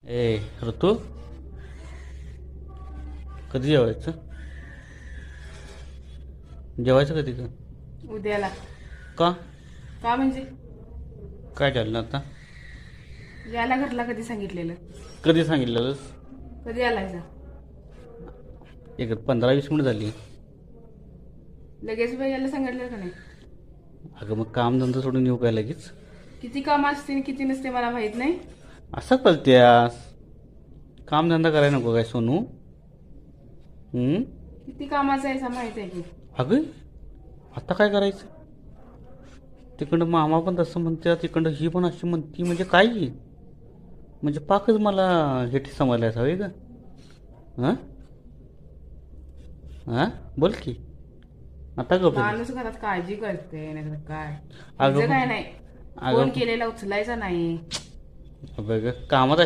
ए ऋतू, कधी जेवायचं? जेवायचं कधी का? उद्याला. का? का म्हणजे? काय झालं आता? याला घरला कधी सांगितलेलं? कधी सांगितलेलंस? कधी आलायचा? एक 15-20 मिनिट झाली. लगेच याला सांगितलं का नाही? अगं मग कामधंदा सोडून येऊ काय लगेच? किती काम असते आणि किती नसते मला माहित नाही. असं करत्यास? कामधंदा करायला नको काय सोनू? किती कामाचं आहे असं माहित आहे की. अगं आता काय करायचं? तिकडं मामा पण तसं म्हणतात, तिकडं ही पण अशी म्हणती, म्हणजे काय ही? म्हणजे पाकच मला हेठी समजल्यास हवे का? हां हां बोल की आता गप झाली. माणूस घरात काळजी करते नाही तर काय. अगं तुझं काय नाही. अगं फोन केलेला उचलायचा नाही. बघ कामात